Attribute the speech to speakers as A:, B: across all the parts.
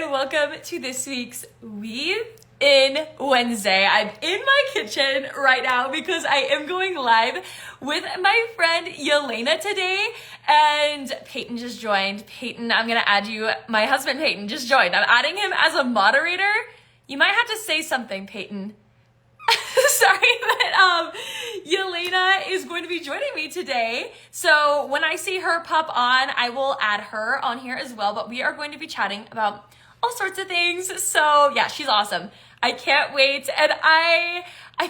A: and welcome to this week's Weave In Wednesday. I'm in my kitchen right now because I am going live with my friend Yelena today, and Peyton just joined. Peyton, I'm gonna add you. My husband Peyton just joined. I'm adding him as a moderator. You might have to say something, Peyton. Sorry, but Yelena is going to be joining me today. So when I see her pop on, I will add her on here as well. But we are going to be chatting about all sorts of things. So yeah, she's awesome. I can't wait. And I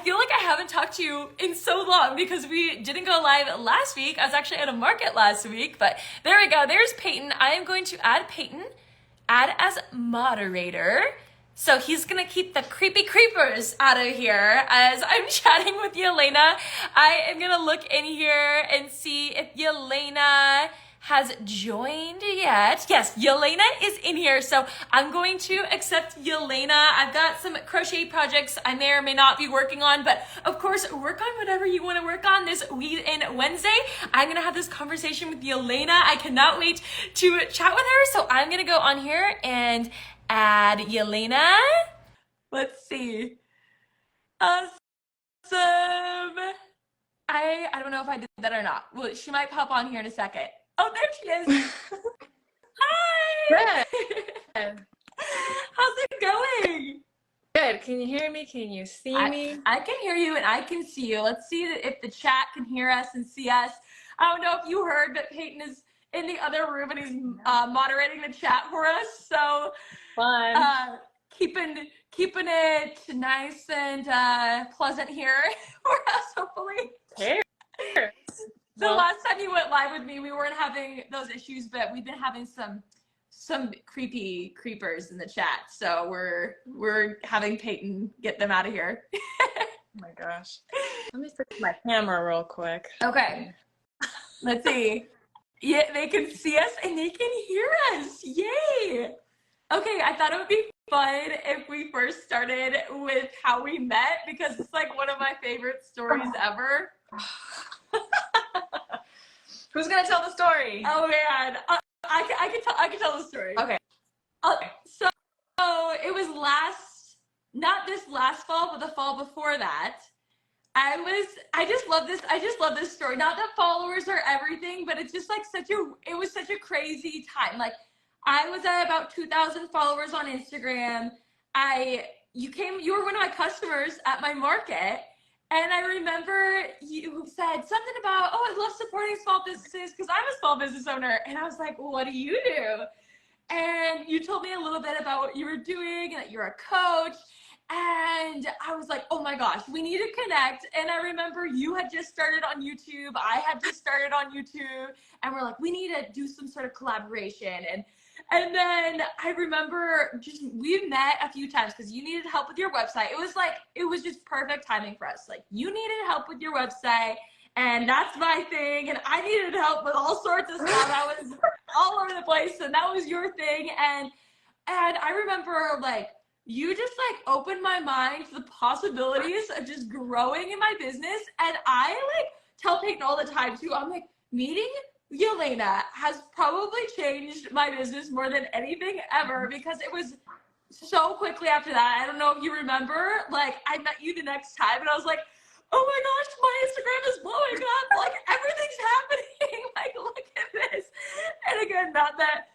A: feel like I haven't talked to you in so long because we didn't go live last week. I was actually at a market last week, but there we go. There's Peyton. I am going to add Peyton, add as moderator. So he's gonna keep the creepy creepers out of here as I'm chatting with Yelena. I am gonna look in here and see if Yelena has joined yet. Yes, Yelena is in here. So I'm going to accept Yelena. I've got some crochet projects I may or may not be working on, but of course, work on whatever you wanna work on this Weave In Wednesday. I'm gonna have this conversation with Yelena. I cannot wait to chat with her. So I'm gonna go on here and add Yelena. Let's see. Awesome. I don't know if I did that or not. Well, she might pop on here in a second. Oh, there she is. Hi.
B: Good.
A: How's it going?
B: Good. Can you hear me? Can you see me?
A: I can hear you and I can see you. Let's see if the chat can hear us and see us. I don't know if you heard, but Peyton is in the other room and he's moderating the chat for us. So
B: Fun.
A: Keeping it nice and pleasant here for us, hopefully.
B: Here.
A: The last time you went live with me, we weren't having those issues, but we've been having some creepy creepers in the chat. So we're having Peyton get them out of here.
B: Oh my gosh. Let me fix my camera real quick.
A: Okay. Let's see. Yeah, they can see us and they can hear us. Yay! Okay, I thought it would be fun if we first started with how we met because it's like one of my favorite stories ever.
B: Who's gonna tell the story?
A: Oh man, I can tell the story.
B: Okay.
A: So it was not this last fall, but the fall before that. I just love this story. Not that followers are everything, but it's just like it was such a crazy time. Like I was at about 2,000 followers on Instagram. You were one of my customers at my market. And I remember you said something about, oh, I love supporting small businesses because I'm a small business owner. And I was like, well, what do you do? And you told me a little bit about what you were doing and that you're a coach. And I was like, oh my gosh, we need to connect. And I remember you had just started on YouTube. I had just started on YouTube. And we're like, we need to do some sort of collaboration. And then I remember we met a few times because you needed help with your website. It was just perfect timing for us. Like you needed help with your website and that's my thing. And I needed help with all sorts of stuff. I was all over the place and that was your thing. And I remember like, you just like opened my mind to the possibilities of just growing in my business. And I like tell Peyton all the time too. I'm like, meeting Yelena has probably changed my business more than anything ever because it was so quickly after that. I don't know if you remember, like I met you the next time and I was like, oh my gosh, my Instagram is blowing up. Like everything's happening. Like look at this. And again, not that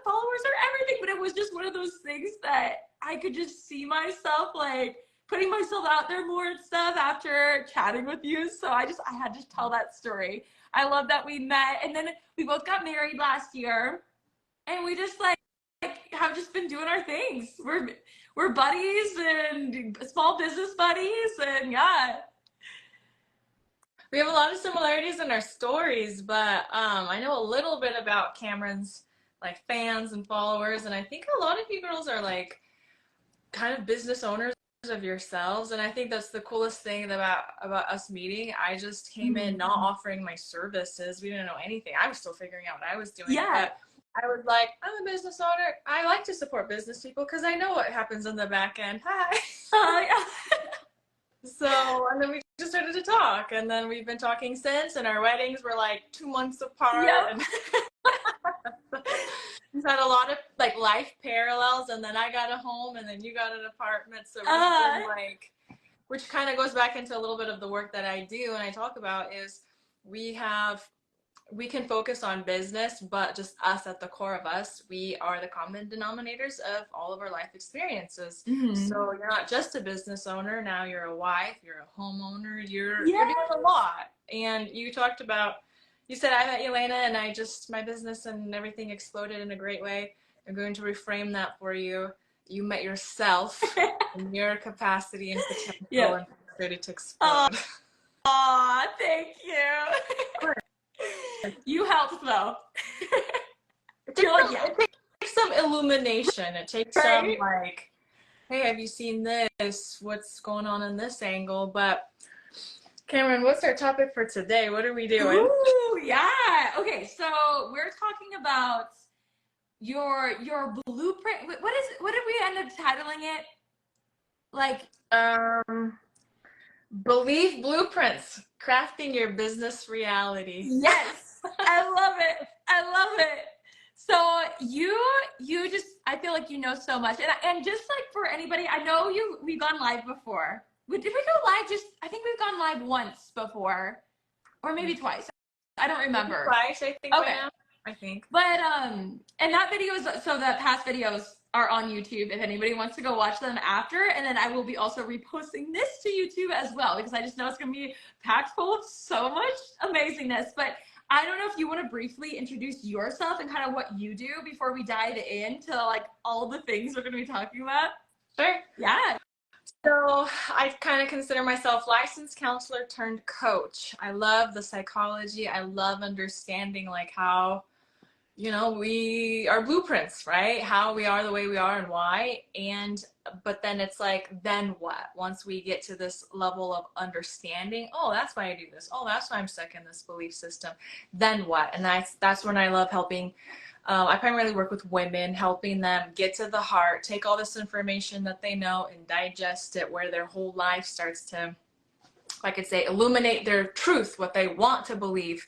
A: followers are everything, but it was just one of those things that I could just see myself like putting myself out there more and stuff after chatting with you. So I had to tell that story. I love that we met and then we both got married last year and we just like have just been doing our things. We're buddies and small business buddies and yeah.
B: We have a lot of similarities in our stories, but I know a little bit about Camryn's like fans and followers, and I think a lot of you girls are like kind of business owners of yourselves, and I think that's the coolest thing about us meeting. I just came in not offering my services. We didn't know anything. I was still figuring out what I was doing.
A: Yeah.
B: But I was like, I'm a business owner. I like to support business people because I know what happens in the back end. Hi. So, and then we just started to talk, and then we've been talking since, and our weddings were like 2 months apart.
A: Yep.
B: And we've had a lot of like life parallels, and then I got a home, and then you got an apartment. So we've been like, which kind of goes back into a little bit of the work that I do and I talk about is we can focus on business, but just us at the core of us, we are the common denominators of all of our life experiences.
A: Mm-hmm.
B: So you're not just a business owner, now you're a wife, you're a homeowner, you're
A: Yes.
B: doing a lot. And you talked about, you said I met Yelena and my business and everything exploded in a great way. I'm going to reframe that for you. You met yourself in your capacity and potential and ready to explode.
A: Aw, thank you. You helped though.
B: It takes some illumination. It takes some like, hey, have you seen this? What's going on in this angle? But Camryn, what's our topic for today? What are we doing?
A: Ooh, yeah. Okay, so we're talking about your blueprint. What did we end up titling it? Like
B: Belief blueprints, crafting your business reality.
A: Yes. I love it. I love it. So you just, I feel like you know so much. And just like for anybody, I know we've gone live before. Did we go live I think we've gone live once before. Or maybe twice. I don't remember.
B: Twice, I think.
A: Okay.
B: I think.
A: But and that video is, so the past videos are on YouTube if anybody wants to go watch them after, and then I will be also reposting this to YouTube as well because I just know it's gonna be packed full of so much amazingness. But I don't know if you want to briefly introduce yourself and kind of what you do before we dive into like all the things we're gonna be talking about.
B: Sure.
A: Yeah.
B: So I kind of consider myself licensed counselor turned coach. I love the psychology. I love understanding like how, you know, we are blueprints, right? How we are the way we are and why. But then it's like, then what? Once we get to this level of understanding, oh, that's why I do this. Oh, that's why I'm stuck in this belief system. Then what? And that's when I love helping. I primarily work with women, helping them get to the heart, take all this information that they know and digest it, where their whole life starts to, I could say, illuminate their truth, what they want to believe.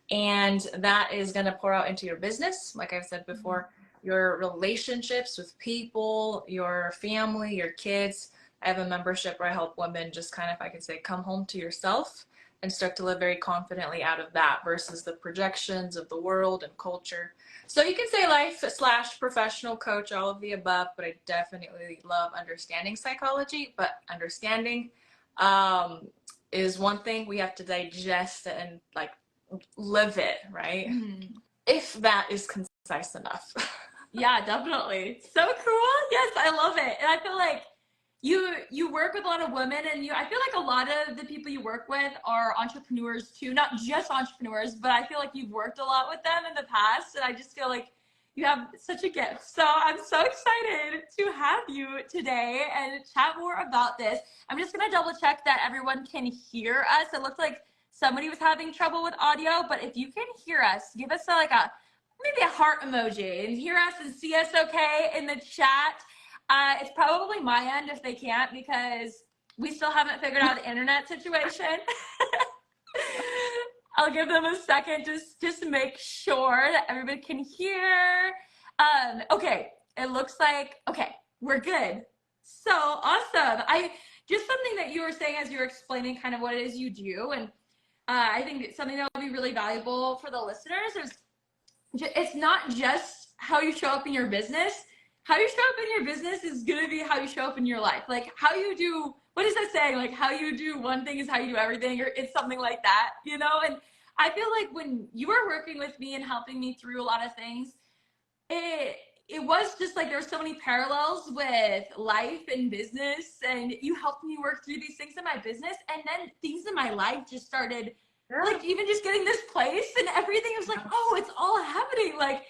B: And that is going to pour out into your business. Like I've said before, your relationships with people, your family, your kids. I have a membership where I help women just kind of, I could say, come home to yourself and start to live very confidently out of that versus the projections of the world and culture. So you can say life/professional coach, all of the above, but I definitely love understanding psychology. But understanding is one thing. We have to digest it and like live it, right? Mm-hmm. If that is concise enough.
A: Yeah, definitely. So cool. Yes, I love it. And I feel like you work with a lot of women, and I feel like a lot of the people you work with are entrepreneurs too, not just entrepreneurs, but I feel like you've worked a lot with them in the past, and I just feel like you have such a gift. So I'm so excited to have you today and chat more about this. I'm just going to double check that everyone can hear us. It looked like somebody was having trouble with audio, but if you can hear us, give us maybe a heart emoji and hear us and see us okay in the chat. It's probably my end if they can't, because we still haven't figured out the internet situation. I'll give them a second just to make sure that everybody can hear. Okay, it looks like, okay, we're good. So awesome. Just something that you were saying as you were explaining kind of what it is you do, and I think it's something that will be really valuable for the listeners is it's not just how you show up in your business. How you show up in your business is going to be how you show up in your life. Like how you do, what is that saying? Like how you do one thing is how you do everything, or it's something like that, you know? And I feel like when you were working with me and helping me through a lot of things, it was just like there were so many parallels with life and business, and you helped me work through these things in my business, and then things in my life just started, like even just getting this place and everything. It was like, oh, it's all happening. Like,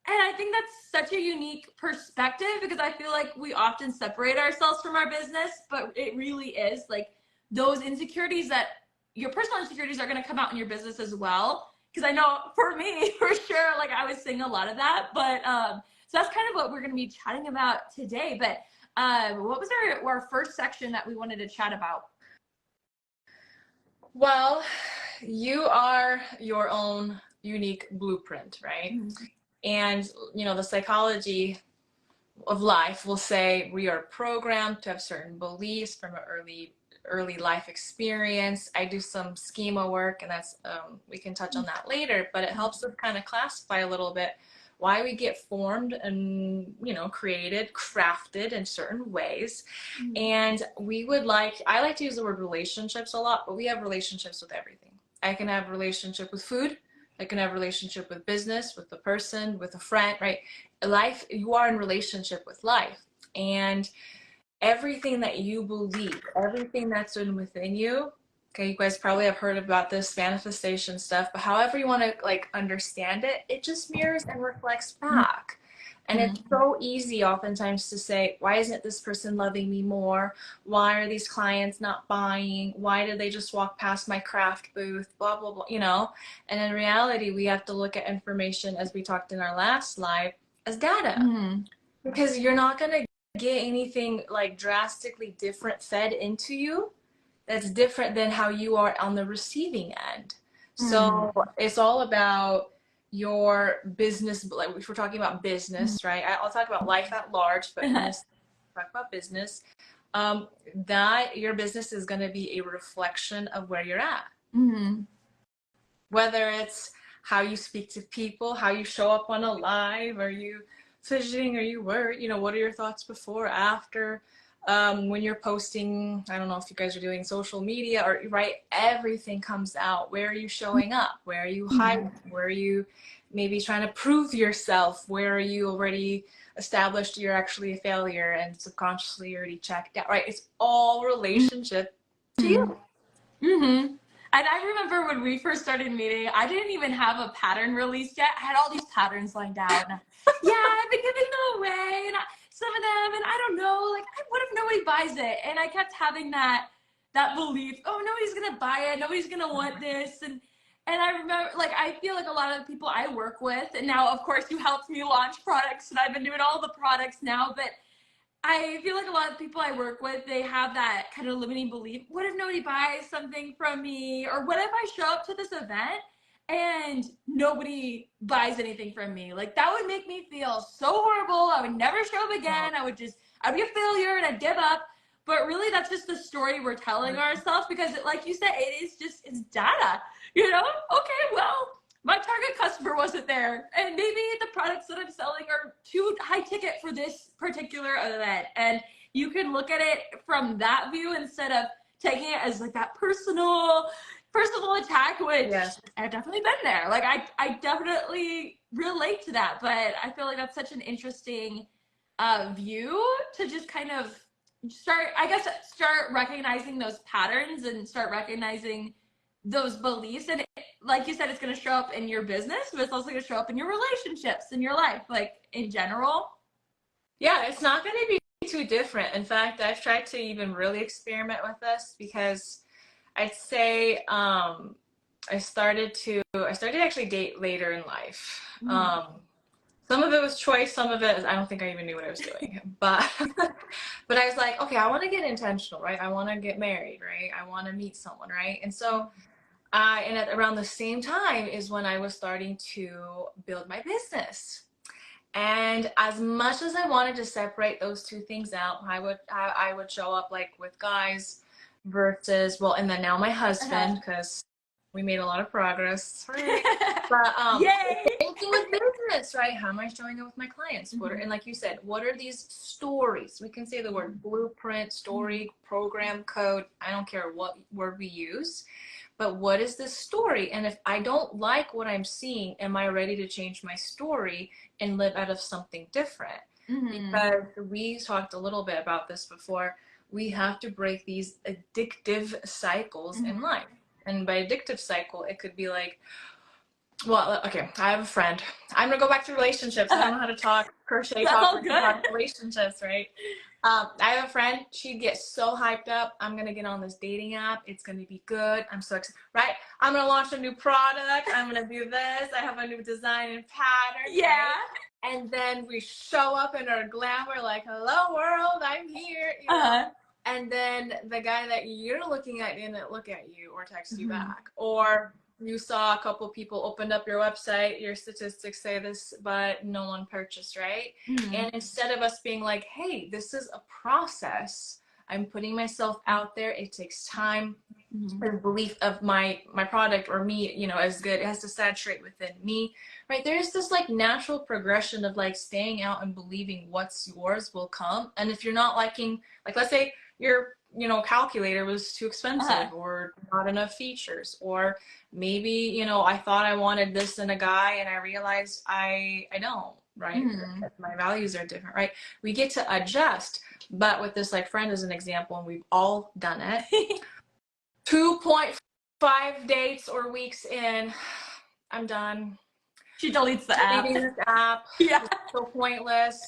A: and I think that's such a unique perspective, because I feel like we often separate ourselves from our business, but it really is like those insecurities, that your personal insecurities are going to come out in your business as well. Because I know for me, for sure, like I was seeing a lot of that. But so that's kind of what we're going to be chatting about today. But what was our first section that we wanted to chat about?
B: Well, you are your own unique blueprint, right? Mm-hmm. And, you know, the psychology of life will say we are programmed to have certain beliefs from an early life experience. I do some schema work, and that's we can touch on that later, but it helps us kind of classify a little bit why we get formed and, you know, created, crafted in certain ways. And I like to use the word relationships a lot, but we have relationships with everything. I can have a relationship with food. I can have a relationship with business, with the person, with a friend, right? Life, you are in relationship with life. And everything that you believe, everything that's within you, okay, you guys probably have heard about this manifestation stuff, but however you want to like understand it, it just mirrors and reflects back. And it's so easy oftentimes to say, why isn't this person loving me more? Why are these clients not buying? Why did they just walk past my craft booth? Blah, blah, blah, you know? And in reality, we have to look at information, as we talked in our last live, as data. Because you're not going to get anything like drastically different fed into you that's different than how you are on the receiving end. So it's all about your business, like if we're talking about business, right? I'll talk about life at large, but in this talk about business, that your business is going to be a reflection of where you're at. Whether it's how you speak to people, how you show up on a live, are you fidgeting, are you worried, you know, what are your thoughts before, after, when you're posting, I don't know if you guys are doing social media, or right, everything comes out. Where are you showing up? Where are you hiding? Where are you maybe trying to prove yourself? Where are you already established you're actually a failure and subconsciously already checked out, right? It's all relationship to you.
A: And I remember when we first started meeting, I didn't even have a pattern released yet. I had all these patterns lined out. And I've been giving them away, and some of them, and I don't know, like, what if nobody buys it? And I kept having that belief, oh, nobody's gonna buy it, nobody's gonna want this. And I remember, like, I feel like a lot of the people I work with, and now, of course, you helped me launch products, and I've been doing all the products now, but I feel like a lot of people I work with, they have that kind of limiting belief. What if nobody buys something from me? Or what if I show up to this event and nobody buys anything from me? Like, that would make me feel so horrible. I would never show up again. I'd be a failure and I'd give up. But really, that's just the story we're telling ourselves, because like you said, it's data, you know? Okay, well, my target customer wasn't there, and maybe the products that I'm selling are too high ticket for this particular event. And you can look at it from that view instead of taking it as like that personal attack, which I've definitely been there. Like, I definitely relate to that, but I feel like that's such an interesting view to just kind of start recognizing those patterns and start recognizing those beliefs. And like you said, it's going to show up in your business, but it's also going to show up in your relationships, in your life, like in general.
B: Yeah, it's not going to be too different. In fact, I've tried to even really experiment with this, because I'd say I started to actually date later in life. Some of it was choice, some of it I don't think I even knew what I was doing. But but I was like, okay, I want to get intentional, right? I want to get married, right? I want to meet someone, right? And so around the same time is when I was starting to build my business. And as much as I wanted to separate those two things out, I would show up like with guys versus, well, and then now my husband, because we made a lot of progress. Right? But same thing with business, right? How am I showing up with my clients? And like you said, what are these stories? We can say the word blueprint, story, program, code. I don't care what word we use. But what is this story? And if I don't like what I'm seeing, am I ready to change my story and live out of something different? Because we talked a little bit about this before. We have to break these addictive cycles in life. And by addictive cycle, it could be like, well, okay, I have a friend. I'm going to go back to relationships. I don't know how to talk crochet, talk relationships, right? I have a friend. She'd get so hyped up. I'm going to get on this dating app. It's going to be good. I'm so excited, right? I'm going to launch a new product. I'm going to do this. I have a new design and pattern. Yeah. Right? And then we show up in our glamour like, hello, world, I'm here. You know? And then the guy that you're looking at didn't look at you or text you back. Or you saw a couple people opened up your website, your statistics say this, but no one purchased, right?
A: Mm-hmm.
B: And instead of us being like, hey, this is a process, I'm putting myself out there, it takes time, the belief of my product or me, you know, as good, it has to saturate within me, right? There's this like natural progression of like staying out and believing what's yours will come. And if you're not liking, like, let's say your, you know, calculator was too expensive or not enough features, or maybe, you know, I thought I wanted this in a guy and I realized I don't, right? My values are different, right? We get to adjust. But with this like friend as an example, and we've all done it, 2.5 dates or weeks in, I'm done.
A: She deletes the app.
B: Deleting this app.
A: Yeah.
B: It's so pointless.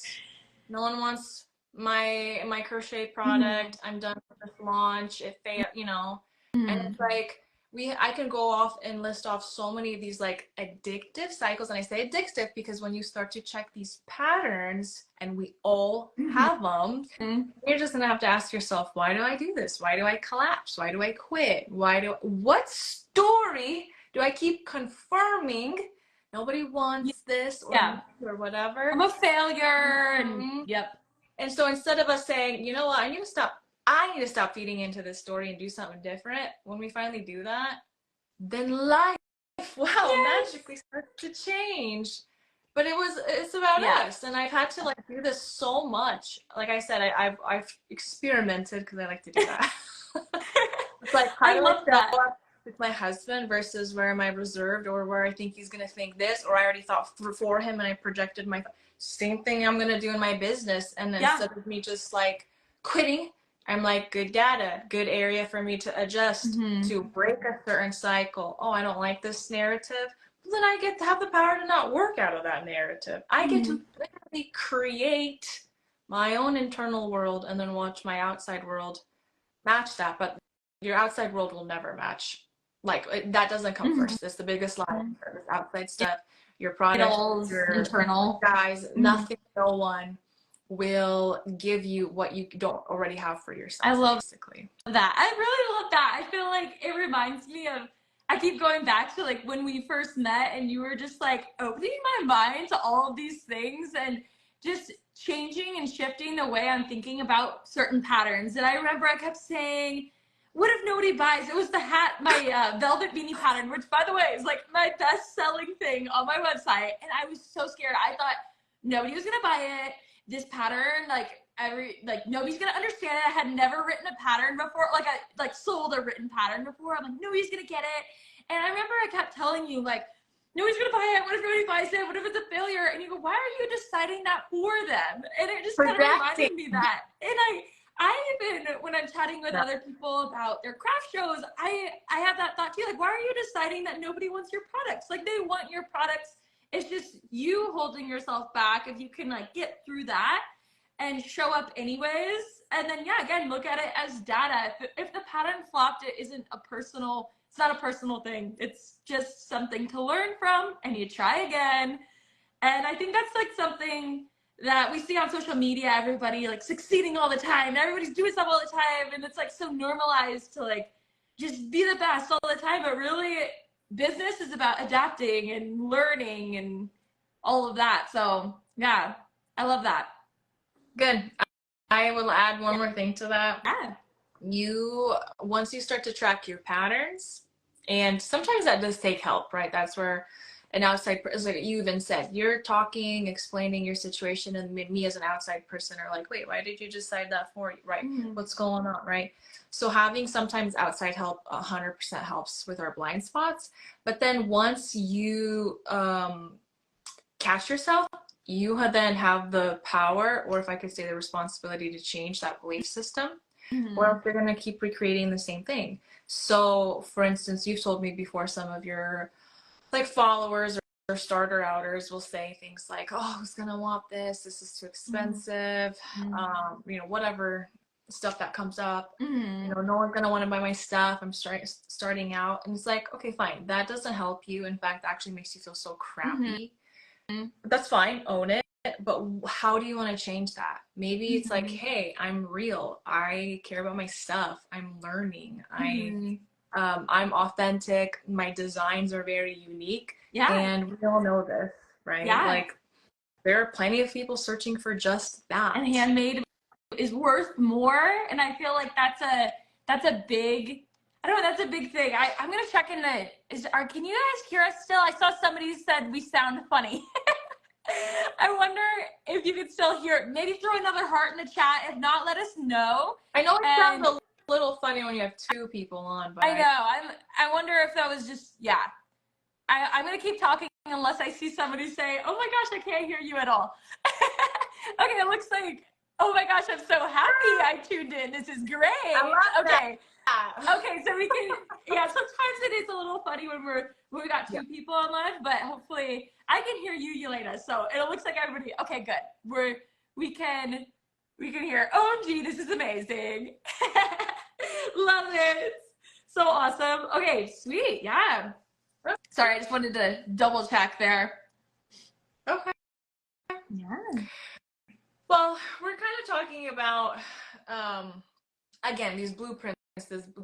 B: No one wants my crochet product. I'm done with this launch. It failed, you know. And it's like I can go off and list off so many of these like addictive cycles. And I say addictive because when you start to check these patterns, and we all have them, you're just gonna have to ask yourself, why do I do this? Why do I collapse? Why do I quit? What story do I keep confirming? Nobody wants this or whatever.
A: I'm a failure. And yep.
B: And so instead of us saying, you know what, I need to stop feeding into this story and do something different, when we finally do that, then life, magically starts to change. But it's about us. And I've had to like do this so much. Like I said, I've experimented because I like to do that. It's like, how do I show up with my husband versus where am I reserved, or where I think he's going to think this, or I already thought for him and I projected my same thing I'm going to do in my business. And then instead of me just like quitting, I'm like, good data, good area for me to adjust to break a certain cycle. Oh, I don't like this narrative. Well, then I get to have the power to not work out of that narrative. I get to literally create my own internal world and then watch my outside world match that. But your outside world will never match. Like, that doesn't come first. That's the biggest lie. This outside stuff, your product, your internal guys, nothing, no one will give you what you don't already have for yourself.
A: I love
B: basically
A: that. I really love that. I feel like it reminds me of, I keep going back to like when we first met and you were just like opening my mind to all of these things and just changing and shifting the way I'm thinking about certain patterns. And I remember I kept saying, what if nobody buys? It was the hat, my velvet beanie pattern, which by the way is like my best selling thing on my website. And I was so scared. I thought nobody was gonna buy it. This pattern, like nobody's gonna understand it. I had never written a pattern before, like sold a written pattern before. I'm like, nobody's gonna get it. And I remember I kept telling you, like, nobody's gonna buy it. What if nobody buys it? What if it's a failure? And you go, why are you deciding that for them? And it just kind of reminded me that. And I even, when I'm chatting with other people about their craft shows, I have that thought too. Like, why are you deciding that nobody wants your products? Like, they want your products. It's just you holding yourself back. If you can like get through that and show up anyways, and then again, look at it as data. If the pattern flopped, it's not a personal thing. It's just something to learn from, and you try again. And I think that's like something that we see on social media, everybody like succeeding all the time. Everybody's doing stuff all the time. And it's like so normalized to like just be the best all the time. But really, business is about adapting and learning and all of that. So yeah, I love that.
B: Good. I will add one more thing to that. Once you start to track your patterns, and sometimes that does take help, right? That's where an outside person, like you even said, you're talking, explaining your situation, and me as an outside person are like, wait, why did you decide that for you, right? What's going on, right? So having sometimes outside help 100% helps with our blind spots. But then once you catch yourself, you then have the power, or if I could say the responsibility, to change that belief system, or else you're going to keep recreating the same thing. So for instance, you've told me before, some of your like followers or starter outers will say things like, oh, who's gonna want this? This is too expensive. You know, whatever stuff that comes up. You know, no one's gonna want to buy my stuff. I'm starting out. And it's like, okay, fine. That doesn't help you. In fact, actually makes you feel so crappy. That's fine. Own it. But how do you want to change that? Maybe it's like, hey, I'm real. I care about my stuff. I'm learning. I'm authentic. My designs are very unique.
A: Yeah.
B: And we all know this, right?
A: Yeah.
B: Like, there are plenty of people searching for just that.
A: And handmade is worth more. And I feel like that's a big, I don't know, that's a big thing. I'm gonna check in can you guys hear us still? I saw somebody said we sound funny. I wonder if you could still hear it. Maybe throw another heart in the chat. If not, let us know.
B: I know it sounds a little funny when you have two people on, but
A: I know. I wonder if that was just, yeah. I'm gonna keep talking unless I see somebody say, "Oh my gosh, I can't hear you at all." Okay, it looks like, oh my gosh, I'm so happy I tuned in. This is great. Okay. Okay, so we can, yeah, sometimes it is a little funny when we got two people on live, but hopefully I can hear you, Yelena. So it looks like everybody, okay, good. We can hear, OMG, this is amazing. Love it. So awesome. Okay, sweet, yeah. Sorry, I just wanted to double check there.
B: Okay.
A: Yeah.
B: Well, we're kind of talking about, again, these blueprints,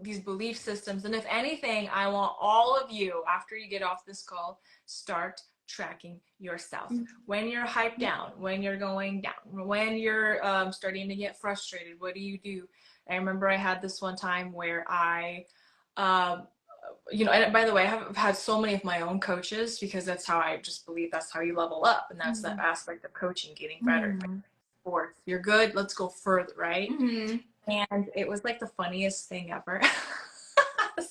B: these belief systems. And if anything, I want all of you, after you get off this call, start tracking yourself. When you're hyped down, when you're going down, when you're starting to get frustrated, what do you do? I remember I had this one time where I, you know, and by the way, I have had so many of my own coaches, because that's how I just believe that's how you level up. And that's that aspect of coaching, getting better. Fourth, you're good, let's go further, right? And it was like the funniest thing ever.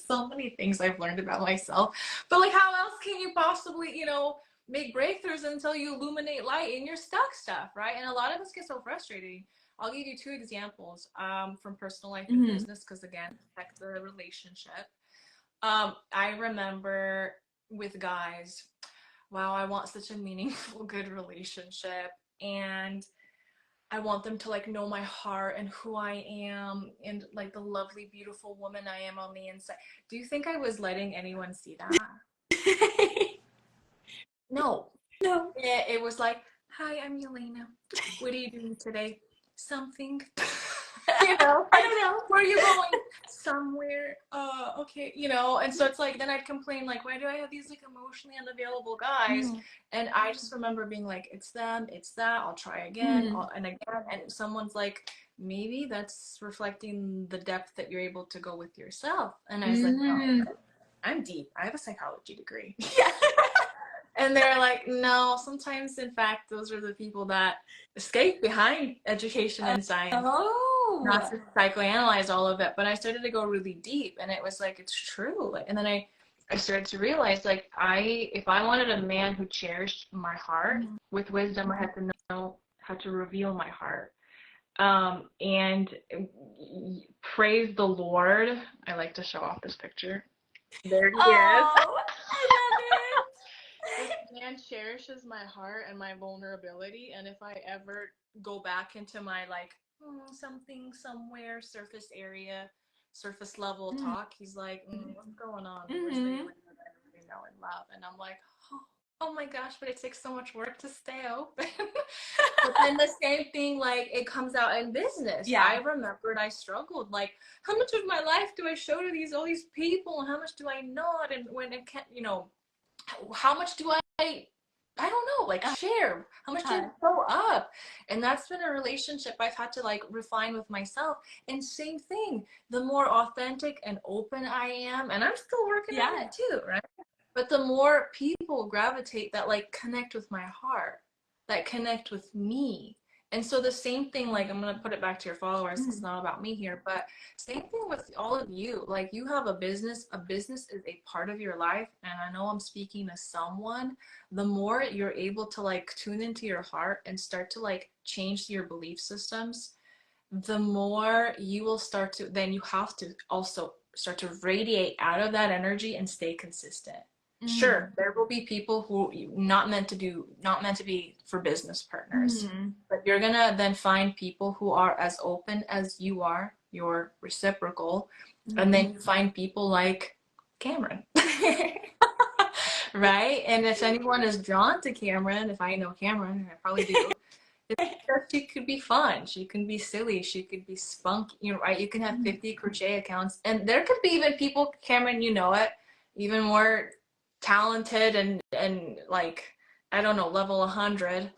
B: So many things I've learned about myself, but like, how else can you possibly, you know, make breakthroughs until you illuminate light in your stuck stuff, right? And a lot of us get so frustrated. I'll give you two examples from personal life and business, because again, affect the relationship. I remember with guys, wow, I want such a meaningful, good relationship, and I want them to like know my heart and who I am and like the lovely, beautiful woman I am on the inside. Do you think I was letting anyone see that? No. It was like, hi, I'm Yelena. What are you doing today? Something. You know, I don't know. Where are you going? Somewhere. Okay, you know. And so it's like, then I'd complain, like, why do I have these like emotionally unavailable guys? And I just remember being like, it's them, it's that. I'll try again and again. And someone's like, maybe that's reflecting the depth that you're able to go with yourself. And I was like, no, I'm deep. I have a psychology degree. Yeah. And they're like, no, sometimes, in fact, those are the people that escape behind education and science. Not to psychoanalyze all of it, but I started to go really deep, and it was like, it's true. Like, and then I started to realize, like, if I wanted a man who cherished my heart with wisdom, I had to know how to reveal my heart. And praise the Lord. I like to show off this picture. There he is. I love it. This man cherishes my heart and my vulnerability, and if I ever go back into my like something somewhere surface area, surface level talk, he's like, what's going on? Where's the Yelena that I know and love? And I'm like, oh my gosh, but it takes so much work to stay open. But then the same thing, like, it comes out in business. Yeah. I remembered I struggled, like, how much of my life do I show to all these people, and how much do I not? And when it can't, you know, how much do I don't know, like, share? How much do I show up? And that's been a relationship I've had to like refine with myself. And same thing, the more authentic and open I am, and I'm still working on it too, right? But the more people gravitate that like connect with my heart, that connect with me. And so the same thing, like, I'm going to put it back to your followers. It's not about me here, but same thing with all of you. Like, you have a business is a part of your life. And I know I'm speaking to someone. The more you're able to like tune into your heart and start to like change your belief systems, the more you will start to, then you have to also start to radiate out of that energy and stay consistent. Sure, there will be people who not meant to be for business partners, but you're gonna then find people who are as open as you are, you're reciprocal, and then you find people like Camryn. Right? And if anyone is drawn to Camryn, if I know Camryn, and I probably do, She could be fun. She can be silly. She could be spunky. You know, right? You can have 50 crochet accounts, and there could be even people, Camryn, you know it, even more talented and like I don't know, level 100,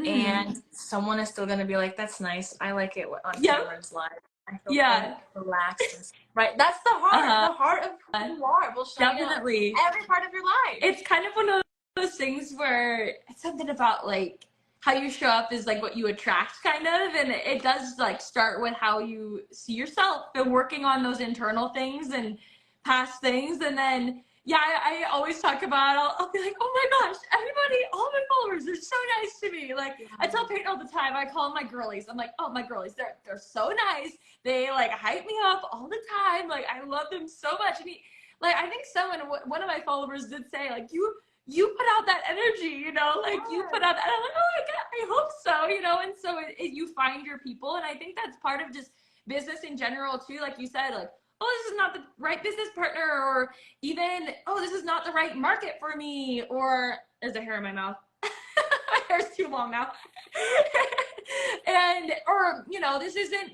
B: and someone is still gonna be like, "That's nice. I like it on Camryn's live. I feel relaxed." And, right? That's the heart. The heart of who you are will shine out every part of your life.
A: It's kind of one of those things where it's something about like how you show up is like what you attract, kind of, and it does like start with how you see yourself and working on those internal things and past things. And then I always talk about, I'll be like, oh my gosh, everybody, all my followers, they're so nice to me. Like I tell Peyton all the time, I call them my girlies. I'm like, oh, my girlies, they're so nice. They like hype me up all the time. Like I love them so much. And like I think one of my followers did say, like, you put out that energy, you know, like you put out that. I'm like, oh my God, I hope so, you know. And so you find your people, and I think that's part of just business in general too. Like you said, like, oh, this is not the right business partner, or even, oh, this is not the right market for me, or there's a hair in my mouth. My hair's too long now. Or, you know, this isn't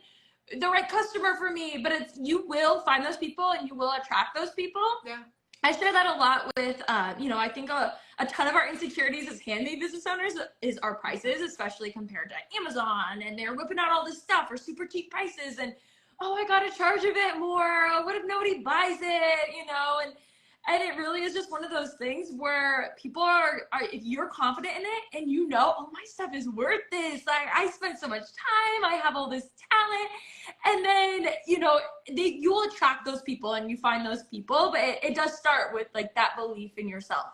A: the right customer for me, but you will find those people and you will attract those people.
B: Yeah.
A: I share that a lot with, you know, I think a ton of our insecurities as handmade business owners is our prices, especially compared to Amazon, and they're whipping out all this stuff for super cheap prices, and oh, I gotta charge a bit more. What if nobody buys it? You know, and it really is just one of those things where people are if you're confident in it and you know, oh, my stuff is worth this. Like I spent so much time, I have all this talent, and then you know you will attract those people and you find those people. But it does start with like that belief in yourself.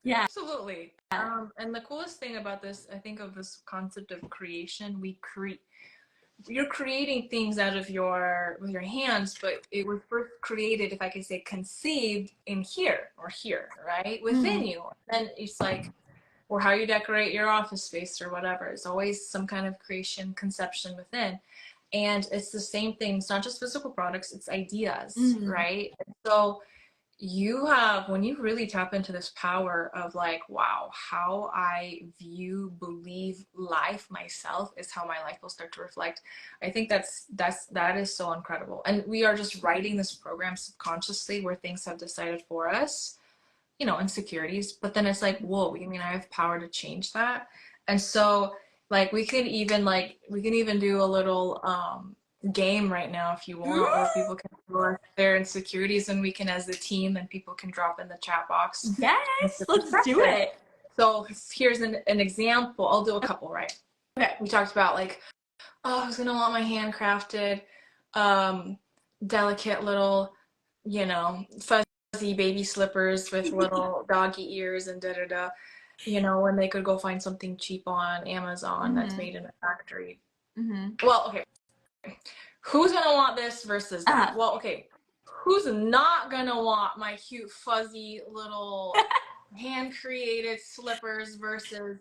A: Yeah,
B: absolutely. And the coolest thing about this, I think, of this concept of creation, you're creating things out of with your hands, but it was first created, if I could say, conceived in here, right? Within you. And it's like, or how you decorate your office space or whatever. It's always some kind of creation, conception within. And it's the same thing. It's not just physical products, it's ideas, right? And so when you really tap into this power of like, wow, how I view, believe life myself is how my life will start to reflect. I think that is so incredible. And we are just writing this program subconsciously where things have decided for us, you know, insecurities, but then it's like, whoa, you mean I have power to change that? And so like we can even do a little game right now if you want, or people can explore their insecurities, and we can, as a team, and people can drop in the chat box.
A: Yes, let's do it.
B: So here's an example. I'll do a couple, right?
A: Okay.
B: We talked about like, oh, who's gonna want my handcrafted, delicate little, you know, fuzzy baby slippers with little doggy ears and da-da-da, you know, when they could go find something cheap on Amazon that's made in a factory. Well, okay. Who's gonna want this versus that? Well, okay, who's not gonna want my cute fuzzy little hand created slippers versus,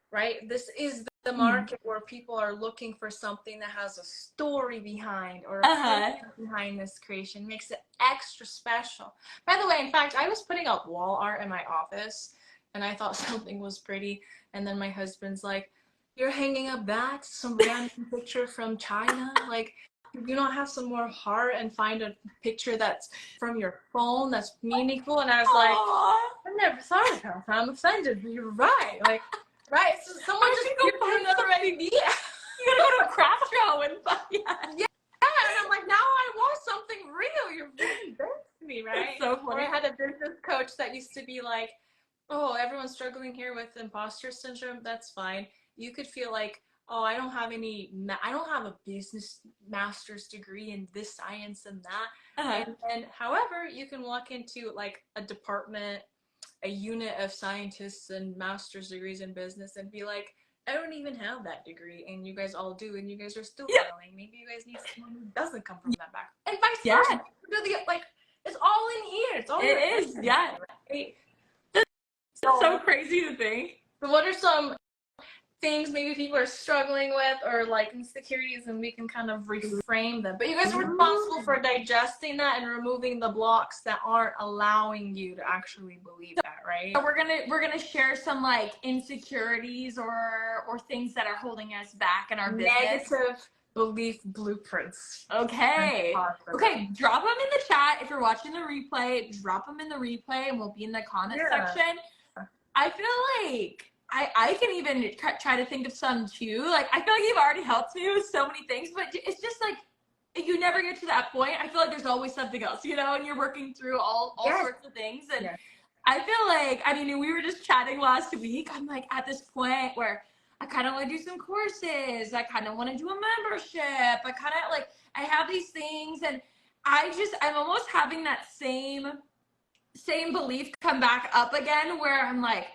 B: right? This is the market where people are looking for something that has a story behind, or a person behind this creation, makes it extra special. By the way, in fact, I was putting up wall art in my office and I thought something was pretty, and then my husband's like, you're hanging up some random picture from China? Like, you don't have some more heart and find a picture that's from your phone that's meaningful? And I was like, I never thought of that. I'm offended, but you're right. Like, right? So someone just gives you another idea.
A: You gotta go to a craft show and
B: yeah. And I'm like, now I want something real. You're really good to me, right?
A: That's so funny.
B: Or I had a business coach that used to be like, oh, everyone's struggling here with imposter syndrome. That's fine. You could feel like, oh, I don't have a business master's degree in this science and that. And however, you can walk into like a department, a unit of scientists and master's degrees in business and be like, I don't even have that degree, and you guys all do, and you guys are still failing. Maybe you guys need someone who doesn't come from that background, and vice versa. Like, it's all in here. It's all. It is.
A: Yeah. Right? So crazy to think.
B: So what are some things maybe people are struggling with or like insecurities, and we can kind of reframe them. But you guys are responsible for digesting that and removing the blocks that aren't allowing you to actually believe that, right?
A: So we're gonna share some like insecurities or things that are holding us back in our business.
B: Negative belief blueprints.
A: Okay. Okay, drop them in the chat. If you're watching the replay, drop them in the replay and we'll be in the comment section. I feel like I can even try to think of some too. Like, I feel like you've already helped me with so many things, but it's just like, you never get to that point. I feel like there's always something else, you know, and you're working through all sorts of things. And I feel like, I mean, we were just chatting last week. I'm like at this point where I kind of want to do some courses. I kind of want to do a membership. I kind of like, I have these things, and I'm almost having that same belief come back up again, where I'm like,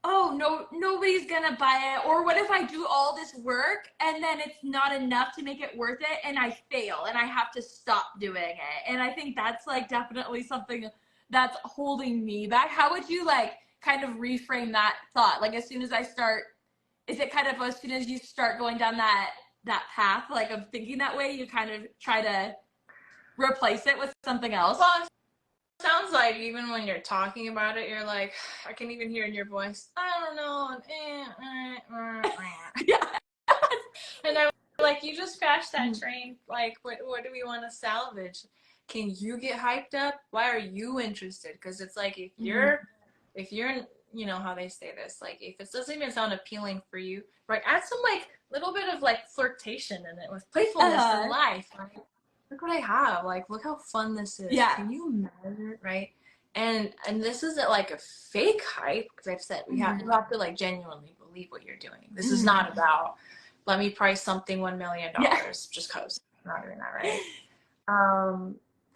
A: oh, no, nobody's gonna buy it. Or what if I do all this work and then it's not enough to make it worth it, and I fail and I have to stop doing it? And I think that's like definitely something that's holding me back. How would you like kind of reframe that thought? Like, as soon as I start, is it kind of as soon as you start going down that path, like of thinking that way, you kind of try to replace it with something else?
B: Well, sounds like even when you're talking about it, you're like, I can even hear in your voice, I don't know.
A: Yeah.
B: And I'm like, you just crashed that train. Like, what do we want to salvage? Can you get hyped up? Why are you interested? Because it's like, if you're, you know how they say this, like, if it doesn't even sound appealing for you, right, add some like little bit of like flirtation in it with playfulness in life. Right? Look what I have. Like, look how fun this is.
A: Yeah.
B: Can you imagine, right? And this isn't like a fake hype, because I've said you have to like genuinely believe what you're doing. This is not about, let me price something $1 million just cause. I'm not doing that, right?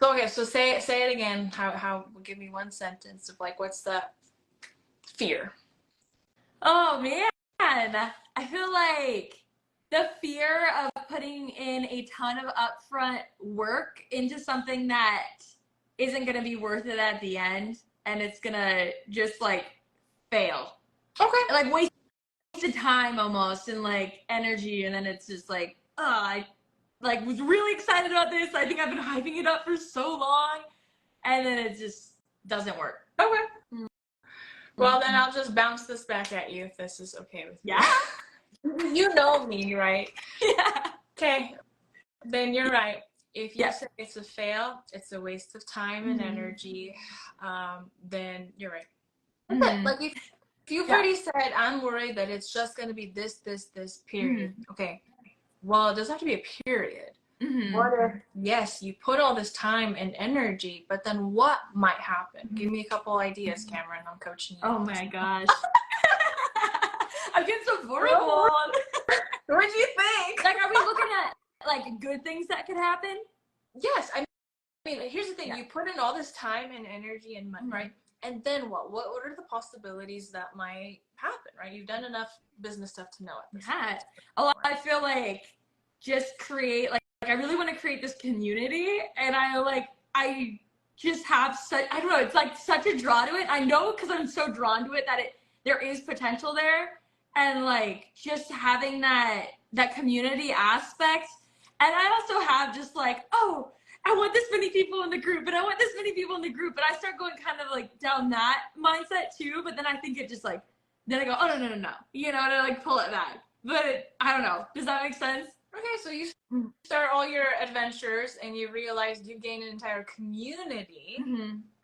B: So okay, so say it again. How give me one sentence of like, what's the fear?
A: Oh man, I feel like the fear of putting in a ton of upfront work into something that isn't going to be worth it at the end, and it's going to just like fail.
B: Okay.
A: Like wasted time almost, and like energy, and then it's just like, oh, I like was really excited about this. I think I've been hyping it up for so long, and then it just doesn't work.
B: Okay. Well, then I'll just bounce this back at you if this is okay with you.
A: Yeah.
B: You know me, right?
A: Yeah.
B: Okay. Then you're right. If you say it's a fail, it's a waste of time and energy, then you're right. Like if you've already said, I'm worried that it's just going to be this period. Okay. Well, it doesn't have to be a period. What if, yes, you put all this time and energy, but then what might happen? Give me a couple ideas, Camryn. I'm coaching you.
A: Oh my gosh. I'm getting so vulnerable.
B: What do you think?
A: Like, are we looking at like good things that could happen?
B: Yes. I mean, here's the thing. You put in all this time and energy and money, right? And then what? What are the possibilities that might happen, right? You've done enough business stuff to know it.
A: Yeah. Oh, I feel like just create, like I really want to create this community, and I just have such, I don't know, it's like such a draw to it. I know because I'm so drawn to it that there is potential there, and like just having that community aspect. And I also have just like, oh, I want this many people in the group, and I want this many people in the group, and I start going kind of like down that mindset too. But then I think it just like, then I go, oh no, you know, to like pull it back. But I don't know. Does that make sense?
B: Okay, so you start all your adventures and you realize you gain an entire community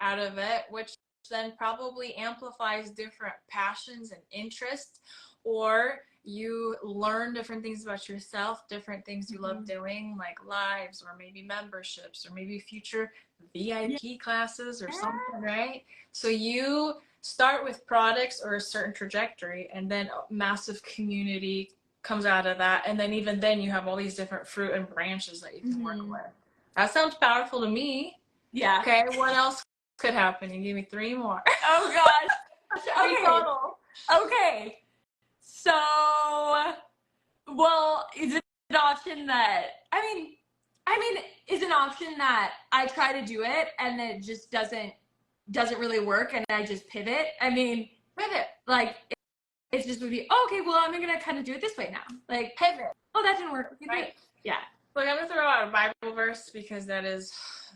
B: out of it, which then probably amplifies different passions and interests, or you learn different things about yourself, different things you love doing, like lives or maybe memberships or maybe future VIP classes or something, right? So you start with products or a certain trajectory, and then a massive community comes out of that, and then even then you have all these different fruit and branches that you can work with. That sounds powerful to me. Yeah. Okay, what else could happen? You give me 3 more.
A: Oh gosh. Okay. So, well, is it an option that I mean, is an option that I try to do it and it just doesn't really work, and I just pivot? I mean, pivot. Like, it's just would be, oh, okay, well, I'm gonna kind of do it this way now. Like,
B: Pivot,
A: oh, that didn't work.
B: right?
A: Yeah.
B: Look, I'm gonna throw out a Bible verse because that is,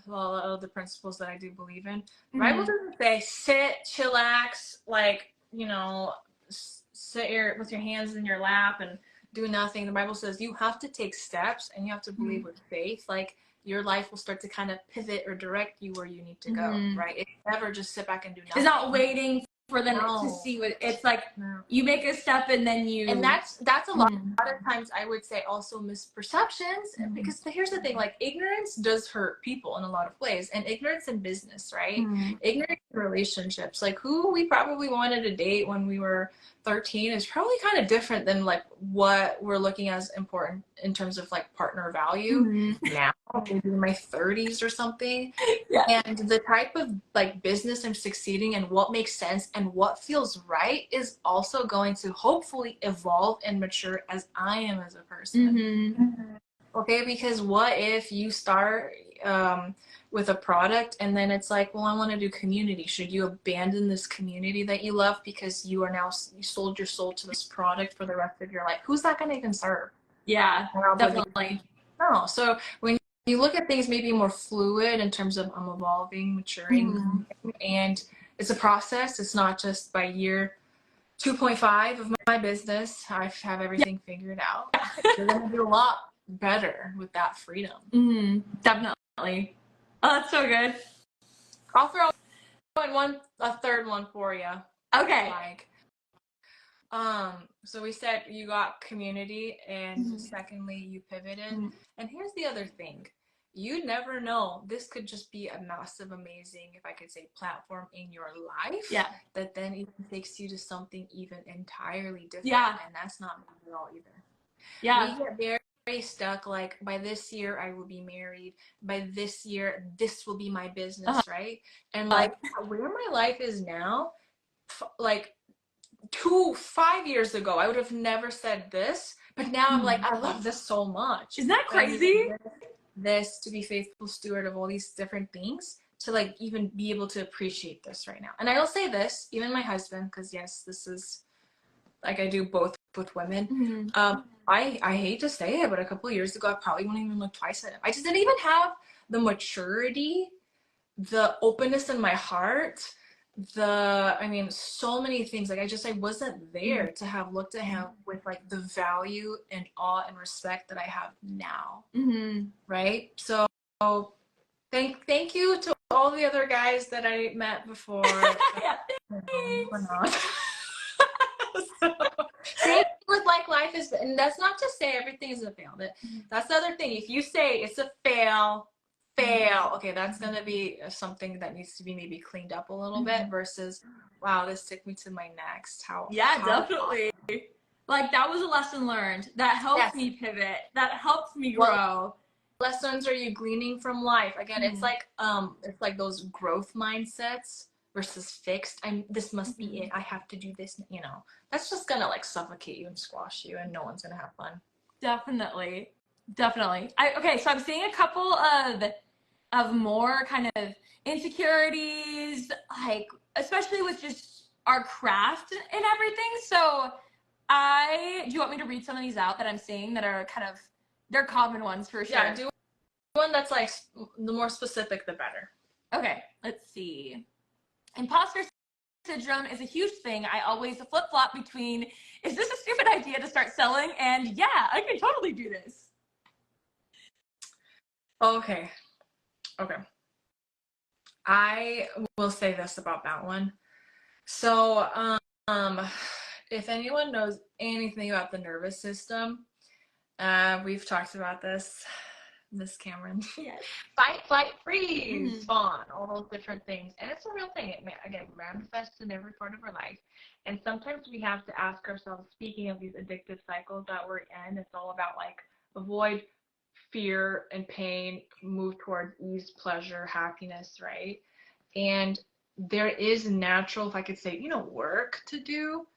B: well, all the principles that I do believe in. The Bible doesn't say sit, chillax, like, you know, sit with your hands in your lap and do nothing. The Bible says you have to take steps and you have to believe with faith. Like, your life will start to kind of pivot or direct you where you need to go, right? It's never just sit back and do nothing.
A: It's not waiting for them to see what it's like. You make a step and then you,
B: and that's a lot of times I would say also misperceptions, because here's the thing, like, ignorance does hurt people in a lot of ways, and ignorance in business, right? Ignorance in relationships, like who we probably wanted to date when we were 13 is probably kind of different than like what we're looking as important in terms of like partner value now, maybe in my 30s or something. And the type of like business I'm succeeding and what makes sense and what feels right is also going to hopefully evolve and mature as I am as a person. Okay, because what if you start with a product and then it's like, well, I want to do community. Should you abandon this community that you love because you sold your soul to this product for the rest of your life? Who's that going to even serve?
A: Yeah, definitely.
B: No. So when you look at things maybe more fluid in terms of I'm evolving, maturing, and it's a process. It's not just by year 2.5 of my business, I have everything figured out. You're going to do a lot better with that freedom.
A: Definitely. Oh, that's so good.
B: I'll throw in a third one for you.
A: Okay.
B: Like, so we said you got community, and secondly, you pivoted. And here's the other thing. You never know. This could just be a massive, amazing, if I could say, platform in your life.
A: Yeah.
B: That then even takes you to something even entirely different.
A: Yeah.
B: And that's not me at all either.
A: Yeah.
B: We get very stuck, like, by this year I will be married, by this year this will be my business, right? And like where my life is now, like 5 years ago I would have never said this, but now I'm like, I love this so much.
A: Isn't that crazy?
B: This to be faithful steward of all these different things, to like even be able to appreciate this right now. And I will say this, even my husband, because yes, this is like, I do both with women. I hate to say it, but a couple of years ago, I probably wouldn't even look twice at him. I just didn't even have the maturity, the openness in my heart, so many things. Like, I wasn't there to have looked at him with like the value and awe and respect that I have now. Right? So thank you to all the other guys that I met before. With like life is, and that's not to say everything is a fail. That's the other thing. If you say it's a fail, okay, that's gonna be something that needs to be maybe cleaned up a little bit, versus, wow, this took me to my next.
A: Definitely. Like, that was a lesson learned. That helped me pivot. That helped me grow.
B: Lessons are you gleaning from life? Again, it's like those growth mindsets versus fixed. This must be it. I have to do this. You know, that's just gonna like suffocate you and squash you, and no one's gonna have fun.
A: Definitely. Okay, so I'm seeing a couple of more kind of insecurities, like especially with just our craft and everything. So do you want me to read some of these out that I'm seeing that are kind of, they're common ones for sure?
B: Yeah, do one that's like the more specific, the better.
A: Okay, let's see. Imposter syndrome is a huge thing. I always flip-flop between, is this a stupid idea to start selling? And yeah, I can totally do this.
B: Okay. I will say this about that one. So, if anyone knows anything about the nervous system, we've talked about this, Miss Camryn.
A: Yes.
B: Fight, flight, freeze, fawn, all those different things. And it's a real thing. It, again, manifests in every part of our life. And sometimes we have to ask ourselves, speaking of these addictive cycles that we're in, it's all about like avoid fear and pain, move towards ease, pleasure, happiness, right? And there is natural, if I could say, work to do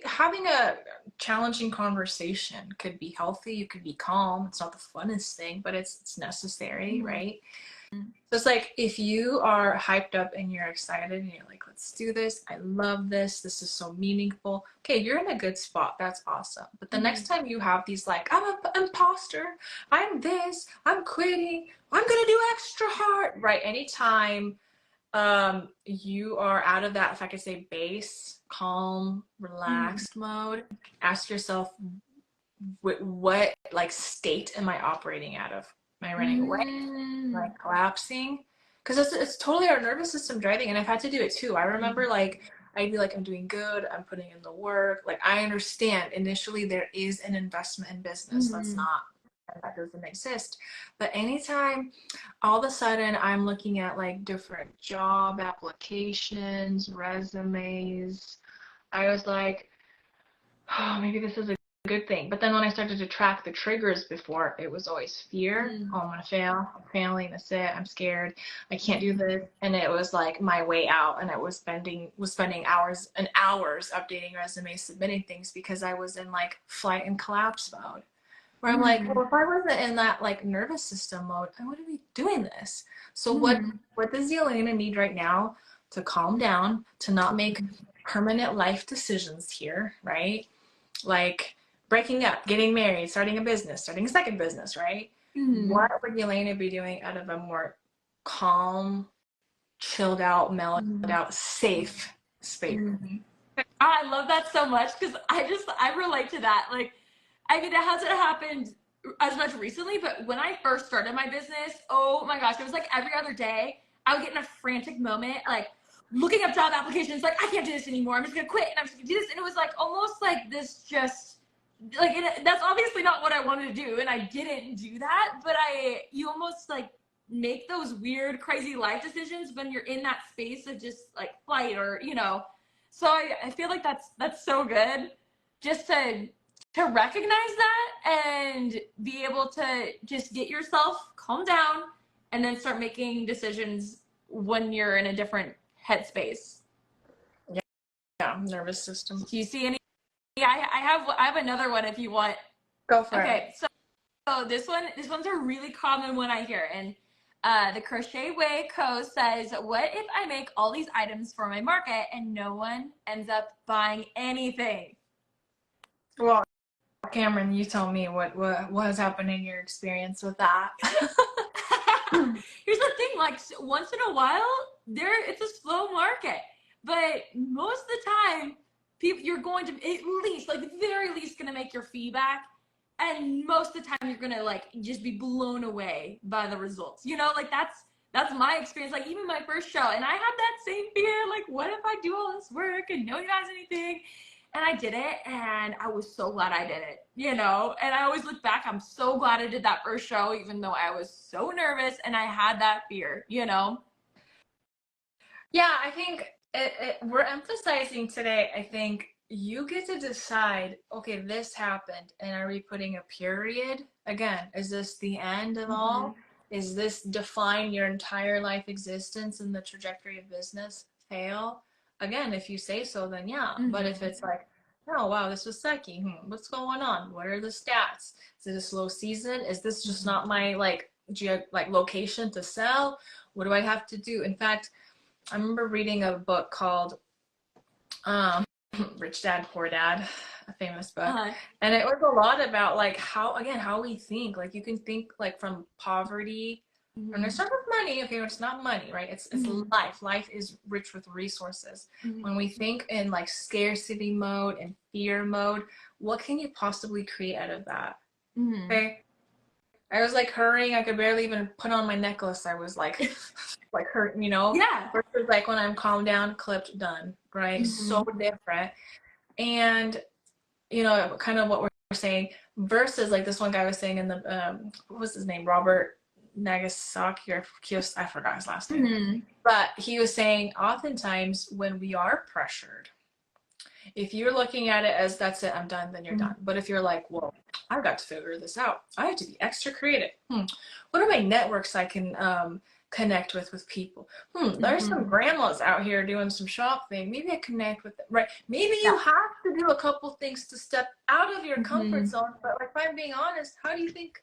B: having a challenging conversation could be healthy. You could be calm. It's not the funnest thing, but it's necessary, right? So it's like if you are hyped up and you're excited and you're like, let's do this. I love this. This is so meaningful. Okay, you're in a good spot. That's awesome. But the next time you have these like, I'm an imposter. I'm this. I'm quitting. I'm gonna do extra hard. Right? Anytime you are out of that, if I could say, base, calm, relaxed mode, ask yourself, what like state am I operating out of? Am I running away? Am I collapsing? Because it's totally our nervous system driving, and I've had to do it too. I remember like I'd be like, I'm doing good, I'm putting in the work. Like I understand initially there is an investment in business. That doesn't exist. But anytime all of a sudden I'm looking at like different job applications, resumes, I was like, oh, maybe this is a good thing. But then when I started to track the triggers before, it was always fear. Oh, I'm gonna fail. I'm failing. That's it. I'm scared. I can't do this. And it was like my way out. And I was spending hours and hours updating resumes, submitting things because I was in like flight and collapse mode. Where I'm like, well, if I wasn't in that like nervous system mode, I wouldn't be doing this. So what does Yelena need right now to calm down, to not make permanent life decisions here, right? Like breaking up, getting married, starting a business, starting a second business, right? What would Yelena be doing out of a more calm, chilled out, mellowed out, safe space?
A: I love that so much because I relate to that. Like, I mean, it hasn't happened as much recently, but when I first started my business, oh my gosh, it was like every other day I would get in a frantic moment, like looking up job applications, like I can't do this anymore. I'm just gonna quit and I'm just gonna do this. And it was like almost like this just like that's obviously not what I wanted to do, and I didn't do that. But you almost like make those weird, crazy life decisions when you're in that space of just like flight or So I feel like that's so good, just to recognize that and be able to just get yourself calm down and then start making decisions when you're in a different headspace.
B: Yeah, nervous system.
A: Do you see any? Yeah, I have another one if you want.
B: Go for it.
A: Okay, so this one's a really common one I hear, and the Crochet Way Co says, what if I make all these items for my market and no one ends up buying anything?
B: Well, Camryn, you tell me what has happened in your experience with that.
A: Here's the thing, like once in a while, it's a slow market, but most of the time, you're going to at least, like the very least, gonna make your fee back, and most of the time you're gonna like just be blown away by the results. Like that's my experience. Like even my first show, and I had that same fear. Like, what if I do all this work and no one buys anything? And I did it, and I was so glad I did it, And I always look back, I'm so glad I did that first show, even though I was so nervous and I had that fear,
B: Yeah, I think we're emphasizing today, I think you get to decide, okay, this happened, and are we putting a period? Again, is this the end of all? Is this define your entire life existence and the trajectory of business? Fail? Again, if you say so, then yeah. But if it's like, oh wow, this was sucky. What's going on? What are the stats? Is it a slow season? Is this just not my like location to sell? What do I have to do? In fact, I remember reading a book called Rich Dad Poor Dad, a famous book, and it was a lot about like how we think. Like you can think like from poverty. When we start with money, okay, it's not money, right? It's life. Life is rich with resources. When we think in like scarcity mode and fear mode, what can you possibly create out of that? Okay. I was like hurrying. I could barely even put on my necklace. I was like, like hurt,
A: Yeah.
B: Versus like when I'm calmed down, clipped, done, right? So different. And, kind of what we're saying versus like this one guy was saying in the, what was his name? Robert Nagasaki or Kiyos, I forgot his last name. But he was saying oftentimes when we are pressured, if you're looking at it as that's it, I'm done, then you're done. But if you're like, well, I've got to figure this out. I have to be extra creative. What are my networks I can connect with people. There's some grandmas out here doing some shopping. Maybe I connect with them, right? Maybe you have to do a couple things to step out of your comfort zone. But like, if I'm being honest, how do you think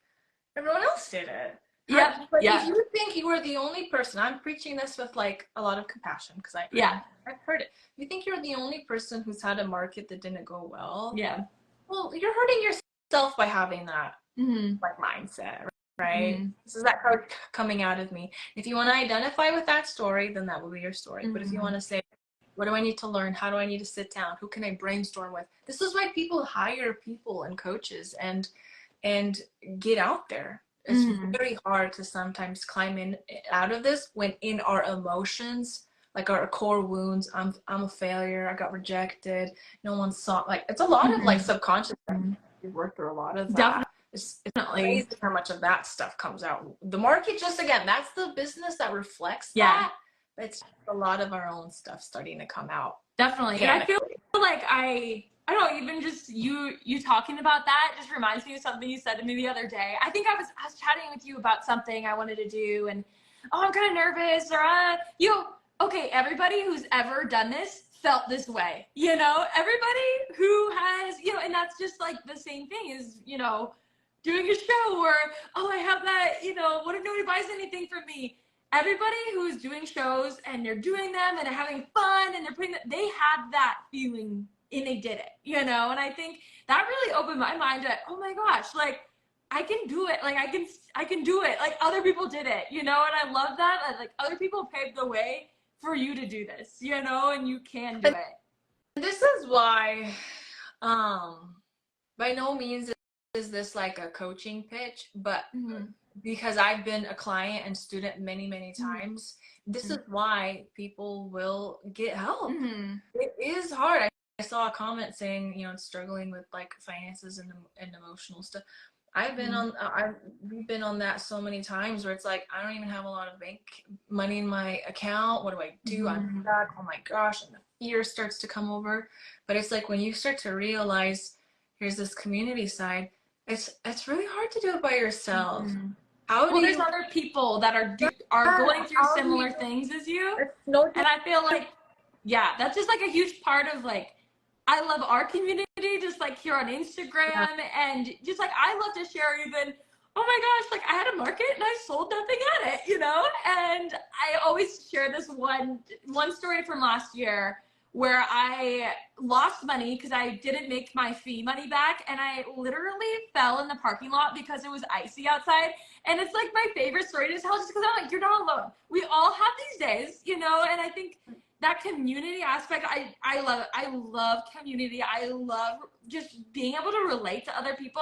B: everyone else did it? If you think you are the only person, I'm preaching this with like a lot of compassion because I've heard it. If you think you're the only person who's had a market that didn't go well, well, you're hurting yourself by having that like mindset, right? This is that card coming out of me. If you want to identify with that story, then that will be your story. But if you want to say, what do I need to learn? How do I need to sit down? Who can I brainstorm with? This is why people hire people and coaches and get out there. It's very hard to sometimes climb in out of this when in our emotions, like our core wounds, I'm a failure, I got rejected, no one saw, like it's a lot of like subconscious. We work through a lot of that. It's crazy how much of that stuff comes out. The market, just again, that's the business that reflects that. It's a lot of our own stuff starting to come out.
A: Definitely. And I feel like I don't know, even just you talking about that just reminds me of something you said to me the other day. I think I was chatting with you about something I wanted to do, and I'm kind of nervous, or okay, everybody who's ever done this felt this way, everybody who has, and that's just like the same thing as, doing a show, or, I have that, what if nobody buys anything from me? Everybody who's doing shows and they're doing them and they're having fun and they had that feeling and they did it, and I think that really opened my mind to, oh my gosh, like I can do it. Like I can do it. Like other people did it, and I love that. Like other people paved the way for you to do this, and you can do it.
B: This is why, by no means is this like a coaching pitch, but because I've been a client and student many, many times, this is why people will get help. It is hard. I saw a comment saying, struggling with like finances and emotional stuff. I've been we've been on that so many times where it's like, I don't even have a lot of bank money in my account. What do I do? I'm stuck. Oh my gosh. And the fear starts to come over. But it's like, when you start to realize here's this community side, it's really hard to do it by yourself.
A: There's other people that are going through similar things as you. And I feel like, that's just like a huge part of like, I love our community, just like here on Instagram, and just like I love to share even, oh my gosh, like I had a market and I sold nothing at it, and I always share this one story from last year where I lost money because I didn't make my fee money back, and I literally fell in the parking lot because it was icy outside. And it's like my favorite story to tell, just because I'm like, you're not alone. We all have these days, and I think that community aspect, I love community. I love just being able to relate to other people.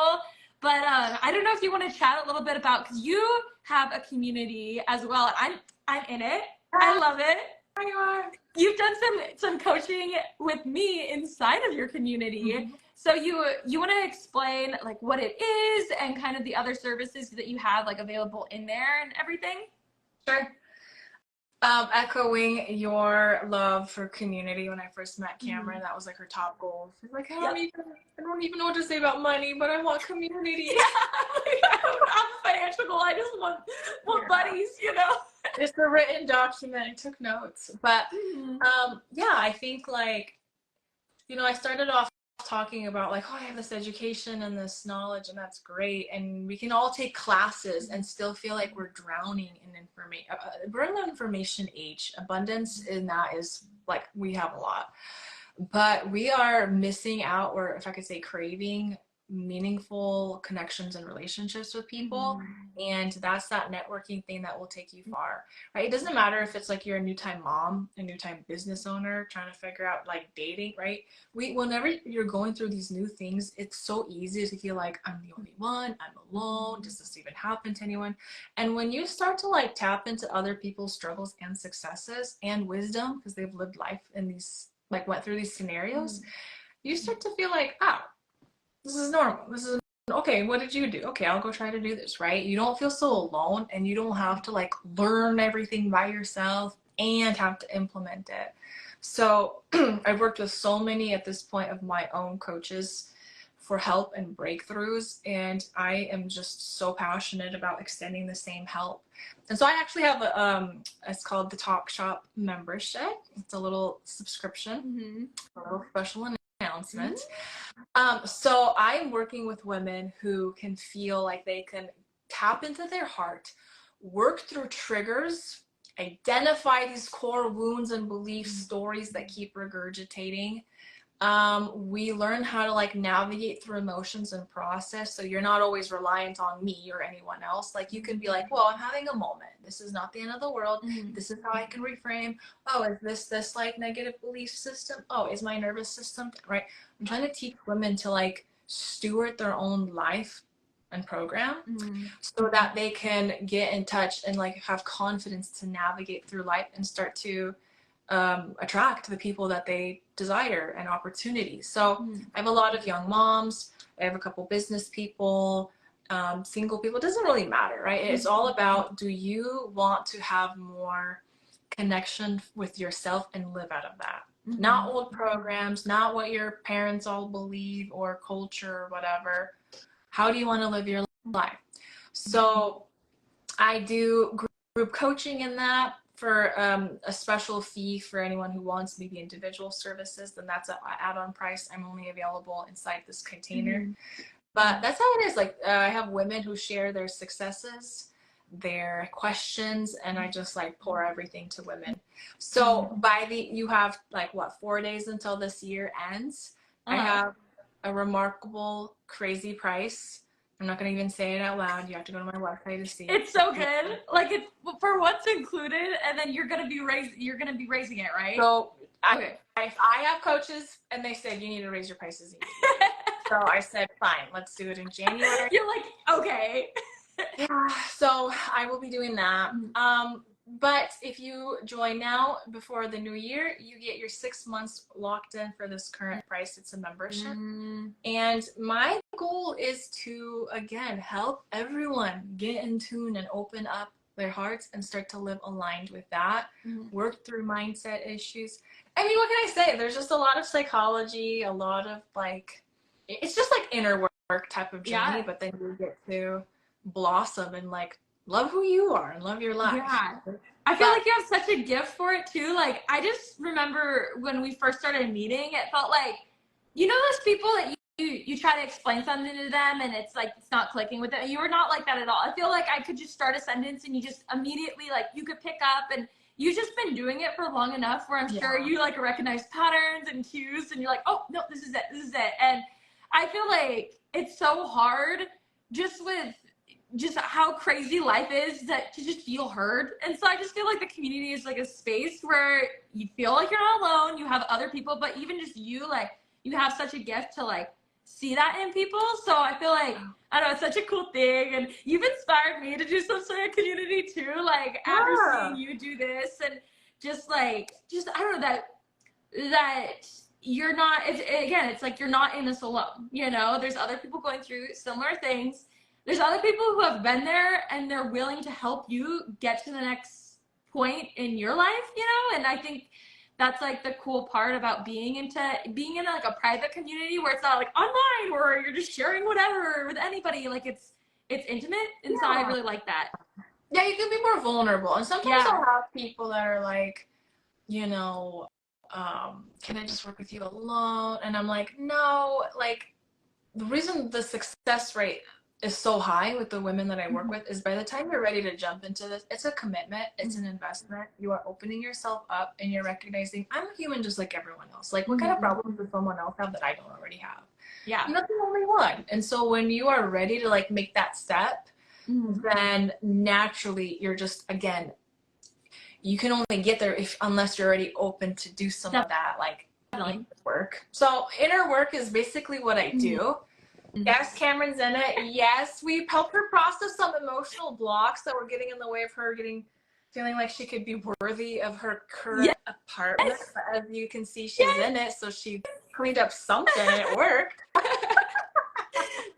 A: But I don't know if you want to chat a little bit about, because you have a community as well. I'm in it. I love it. You've done some coaching with me inside of your community. So you want to explain like what it is and kind of the other services that you have like available in there and everything?
B: Sure. Echoing your love for community. When I first met Camryn, that was like her top goal. She's like, I don't even know what to say about money, but I want community.
A: I'm financial goal. I just want buddies,
B: It's a written document. I took notes. But I think like, I started off talking about like, I have this education and this knowledge, and that's great, and we can all take classes and still feel like we're drowning in information. We're in the information age. Abundance in that is like, we have a lot, but we are missing out, or if I could say craving, meaningful connections and relationships with people. And that's that networking thing that will take you far, right? It doesn't matter if it's like you're a new time mom, a new time business owner, trying to figure out like dating, right? Whenever you're going through these new things, it's so easy to feel like I'm the only one, I'm alone, does this even happen to anyone? And when you start to like tap into other people's struggles and successes and wisdom, because they've lived life in these, like went through these scenarios, you start to feel like, this is normal. This is okay. What did you do? Okay, I'll go try to do this, right? You don't feel so alone, and you don't have to like learn everything by yourself and have to implement it. So I've worked with so many at this point of my own coaches for help and breakthroughs, and I am just so passionate about extending the same help. And so I actually have it's called the Talk Shop membership. It's a little subscription, a little special announcement. So I'm working with women who can feel like they can tap into their heart, work through triggers, identify these core wounds and belief stories that keep regurgitating. We learn how to like navigate through emotions and process, so you're not always reliant on me or anyone else. Like you can be like, well, I'm having a moment, this is not the end of the world, this is how I can reframe. Oh, is this like negative belief system? Oh, is my nervous system right? I'm trying to teach women to like steward their own life and program so that they can get in touch and like have confidence to navigate through life and start to attract the people that they desire and opportunities. So I have a lot of young moms, I have a couple business people, single people. It doesn't really matter, right? It's all about, do you want to have more connection with yourself and live out of that? Not old programs, not what your parents all believe or culture or whatever. How do you want to live your life? So I do group coaching in that for a special fee for anyone who wants maybe individual services. Then that's an add-on price. I'm only available inside this container. But that's how it is. Like I have women who share their successes, their questions, and I just like pour everything to women. So you have like what, 4 days until this year ends. I have a remarkable, crazy price. I'm not gonna even say it out loud. You have to go to my website to see it.
A: It's so good. Like it's for what's included, and then you're gonna be raising it, right?
B: So I have coaches, and they said you need to raise your prices immediately. So I said, fine, let's do it in January.
A: You're like, okay.
B: Yeah, so I will be doing that. But if you join now before the new year, you get your 6 months locked in for this current price. It's a membership. And my goal is to, again, help everyone get in tune and open up their hearts and start to live aligned with that, work through mindset issues. I mean, what can I say? There's just a lot of psychology, a lot of like, it's just like inner work type of journey, but then you get to blossom and like love who you are and love your life.
A: Yeah. I feel like you have such a gift for it too. Like I just remember when we first started meeting, it felt like, you know, those people that you try to explain something to them and it's like it's not clicking with them. You were not like that at all. I feel like I could just start a sentence and you just immediately like you could pick up, and you've just been doing it for long enough where I'm sure you like recognize patterns and cues and you're like, oh no, this is it. And I feel like it's so hard just with just how crazy life is that to just feel heard. And so I just feel like the community is like a space where you feel like you're not alone, you have other people, but even just you, like you have such a gift to like see that in people. So I feel like, I don't know, it's such a cool thing, and you've inspired me to do some sort of community too, like after seeing you do this, and just I don't know, that you're not, it's like you're not in this alone, you know, there's other people going through similar things. There's other people who have been there and they're willing to help you get to the next point in your life, you know? And I think that's like the cool part about being in like a private community where it's not like online where you're just sharing whatever with anybody. Like it's intimate. And so I really like that.
B: Yeah, you can be more vulnerable. And sometimes I'll have people that are like, you know, can I just work with you alone? And I'm like, no, like the reason the success rate is so high with the women that I work with is by the time you're ready to jump into this, it's a commitment, it's an investment. You are opening yourself up and you're recognizing I'm a human just like everyone else. Like what kind of problems does someone else have that I don't already have?
A: Yeah.
B: You're not the only one. And so when you are ready to like make that step, then naturally you're just, again, you can only get there unless you're already open to do some of that like inner work. So inner work is basically what I do. Yes, Camryn's in it. Yes, we've helped her process some emotional blocks that were getting in the way of her feeling like she could be worthy of her current apartment. But as you can see, she's in it, so she cleaned up something and it worked.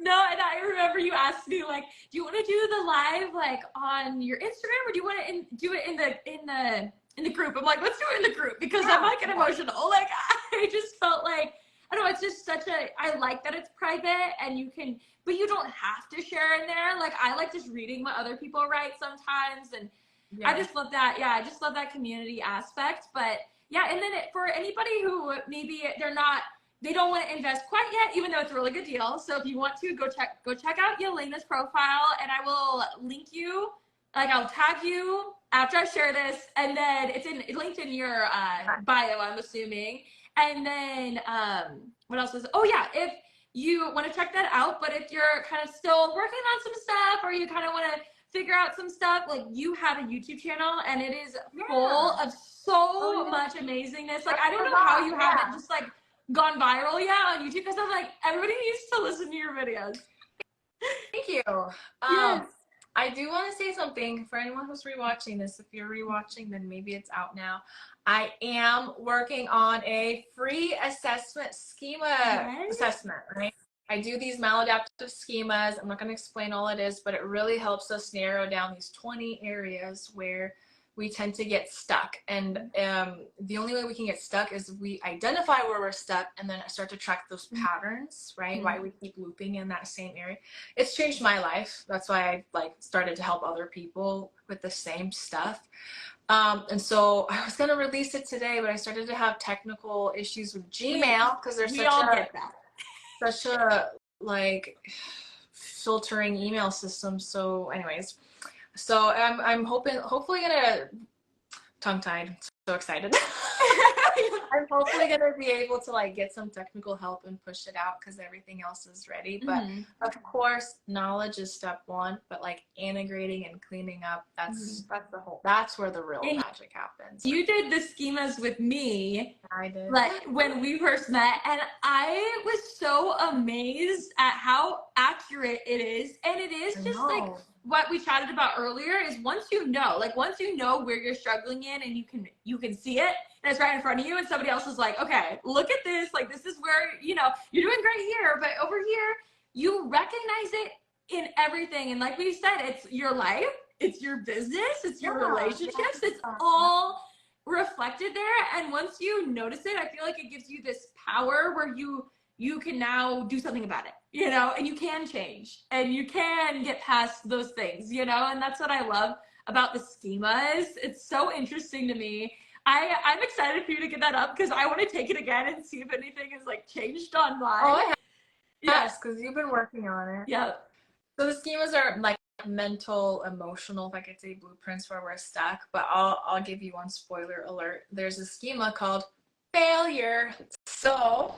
A: No, and I remember you asked me like, do you want to do the live like on your Instagram, or do you want to do it in the group? I'm like, let's do it in the group because I might get emotional. Like I just felt like I don't know, it's just such a, I like that it's private and you can, but you don't have to share in there. Like I like just reading what other people write sometimes, and I just love that. Yeah, I just love that community aspect. But yeah, and then for anybody who maybe they don't want to invest quite yet, even though it's a really good deal. So if you want to go check out Yelena's profile, and I will link you. Like I'll tag you after I share this, and then it's linked in your bio, I'm assuming. And then what else was? Oh yeah, if you want to check that out, but if you're kind of still working on some stuff, or you kind of want to figure out some stuff, like you have a YouTube channel, and it is full of so much amazingness. Like I don't know how you haven't just like gone viral on YouTube, because I'm like, everybody needs to listen to your videos.
B: Thank you.
A: Yes.
B: I do want to say something for anyone who's rewatching this. If you're rewatching, then maybe it's out now. I am working on a free assessment schema assessment, right? I do these maladaptive schemas. I'm not going to explain all it is, but it really helps us narrow down these 20 areas where we tend to get stuck. And the only way we can get stuck is we identify where we're stuck and then start to track those patterns, right? Why we keep looping in that same area. It's changed my life. That's why I started to help other people with the same stuff. And so I was going to release it today, but I started to have technical issues with Gmail because there's such a filtering email system. So anyways, so I'm hopefully gonna, tongue-tied, so excited. I'm hopefully gonna be able to get some technical help and push it out because everything else is ready. But of course, knowledge is step one, but integrating and cleaning up, that's where the real magic happens.
A: You did the schemas with me.
B: I did.
A: When we first met, and I was so amazed at how accurate it is. And it is just what we chatted about earlier, is once you know where you're struggling in, and you can see it, and it's right in front of you, and somebody else is like, okay, look at this, this is where, you're doing great here, but over here, you recognize it in everything. And like we said, it's your life, it's your business, it's your relationships, it's all reflected there. And once you notice it, I feel like it gives you this power where you can now do something about it, and you can change, and you can get past those things, and that's what I love about the schemas. It's so interesting to me. I'm excited for you to get that up, because I want to take it again and see if anything is changed online.
B: Oh, yes, because you've been working on it.
A: Yeah.
B: So the schemas are mental, emotional, if I could say, blueprints where we're stuck. But I'll give you one spoiler alert. There's a schema called failure. So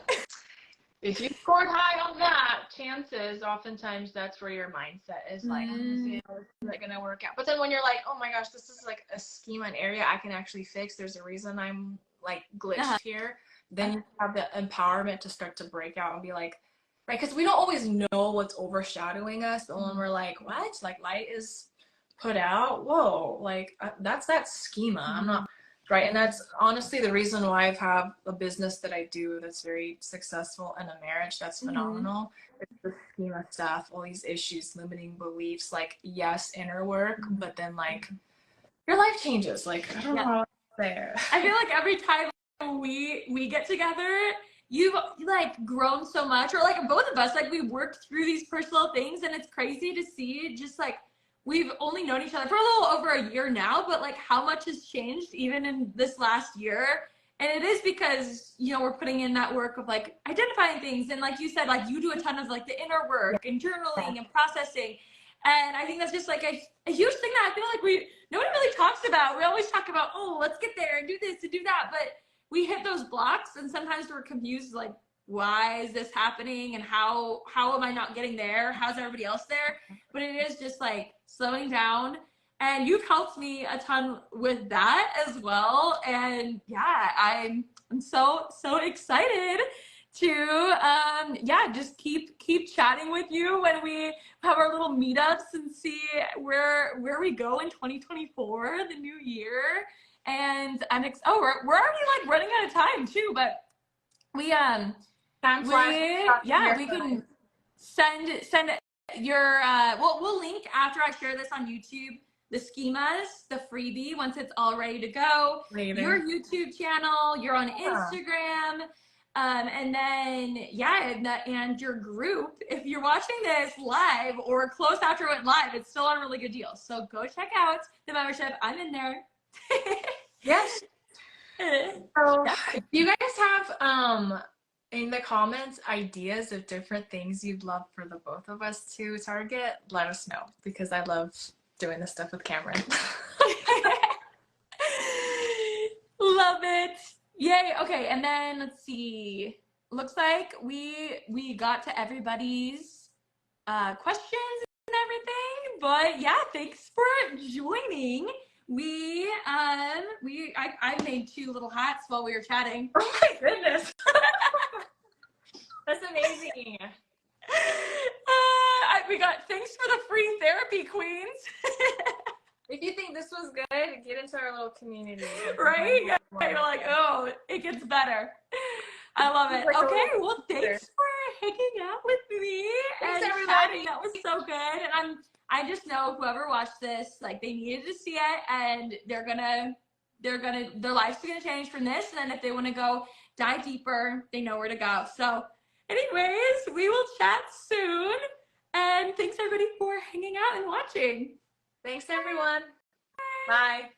B: if you scored high on that, oftentimes that's where your mindset is is it gonna work out? But then when you're oh my gosh, this is a schema, an area I can actually fix, there's a reason I'm glitched here, then you have the empowerment to start to break out and be right, because we don't always know what's overshadowing us, but when we're what, light is put out, whoa, that's that schema. I'm not right. And that's honestly the reason why I have a business that I do that's very successful, and a marriage that's phenomenal. It's the schema stuff, all these issues, limiting beliefs, yes, inner work, but then your life changes. I don't know how it's there.
A: I feel every time we get together, you've grown so much, or both of us, we worked through these personal things, and it's crazy to see just we've only known each other for a little over a year now, but how much has changed even in this last year. And it is because, we're putting in that work of identifying things. And like you said, you do a ton of the inner work and journaling and processing. And I think that's just a huge thing that I feel nobody really talks about. We always talk about, oh, let's get there and do this and do that. But we hit those blocks, and sometimes we're confused, why is this happening, and how am I not getting there? How's everybody else there? But it is just slowing down, and you've helped me a ton with that as well. And yeah, I'm so excited to just keep chatting with you when we have our little meetups, and see where we go in 2024, the new year. And we're already running out of time too, but we can send your we'll link after I share this on YouTube, the schemas, the freebie, once it's all ready to go. Your YouTube channel, you're on Instagram, And then, yeah, and your group, if you're watching this live or close after it went live, it's still on a really good deal. So go check out the membership. I'm in there.
B: Yes. So if you guys have in the comments ideas of different things you'd love for the both of us to target, let us know, because I love doing this stuff with Camryn.
A: Love it. Yay. Okay, and then let's see. Looks like we got to everybody's questions and everything. But yeah, thanks for joining. I made 2 little hats while we were chatting.
B: Oh my goodness. That's amazing.
A: We got thanks for the free therapy, queens.
B: If you think this was good, get into our little community.
A: Right? Yeah, you're like, oh, it gets better. I love it. Okay, well, thanks for hanging out with me.
B: Thanks,
A: and
B: everybody.
A: That was so good. And I just know whoever watched this, like, they needed to see it, and their life's gonna change from this. And then if they want to go dive deeper, they know where to go. So, anyways, we will chat soon. And thanks everybody for hanging out and watching.
B: Thanks, everyone. Bye.